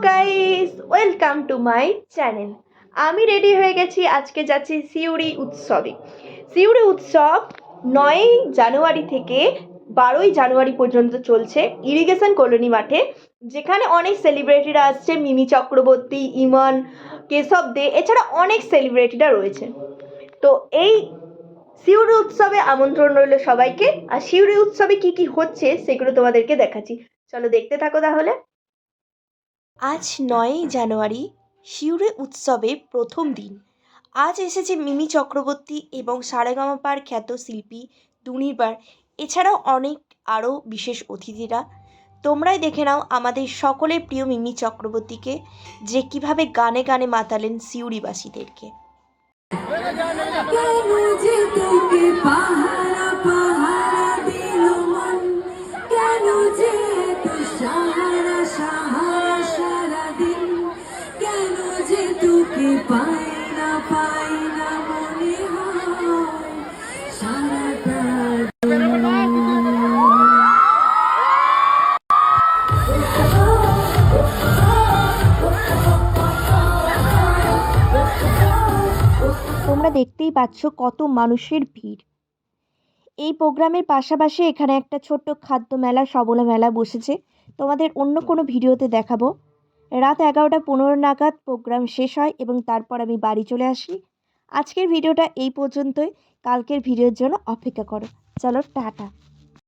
Guys, welcome to my channel. আমি ready হয়ে গেছি, আজকে যাচ্ছি সিউড়ি উৎসবে। সিউড়ি উৎসব 9ই জানুয়ারি থেকে 12ই জানুয়ারি পর্যন্ত চলছে ইরিগেশন কলোনি মাঠে, যেখানে অনেক সেলিব্রিটিরা আসছে। মিমি চক্রবর্তী, ইমন, কেশব দে, এছাড়া অনেক সেলিব্রিটিরা রয়েছে। তো এই সিউড়ি উৎসবে আমন্ত্রণ রইল সবাইকে। আর সিউড়ি উৎসবে কি কি হচ্ছে সেগুলো তোমাদেরকে দেখাচ্ছি, চলো দেখতে থাকো তাহলে। আজ 9ই জানুয়ারি, সিউড়ি উৎসবের প্রথম দিন। আজ এসেছে মিমি চক্রবর্তী এবং সারেগামাপার খ্যাত শিল্পী দুনিবার, এছাড়াও অনেক আরও বিশেষ অতিথিরা। তোমরাই দেখে নাও আমাদের সকলের প্রিয় মিমি চক্রবর্তীকে, যে কিভাবে গানে গানে মাতালেন সিউড়িবাসীদেরকে। তোমরা দেখতেই পাচ্ছ কত মানুষের ভিড়। এই প্রোগ্রামের পাশাপাশি এখানে একটা ছোট্ট খাদ্য মেলা, সবলা মেলা বসেছে, তোমাদের অন্য কোনো ভিডিওতে দেখাবো। রাত 11:15 নাগাদ প্রোগ্রাম শেষ হয় এবং তারপর আমি বাড়ি চলে আসি। আজকের ভিডিওটা এই পর্যন্তই, কালকের ভিডিওর জন্য অপেক্ষা করো। চলো টাটা।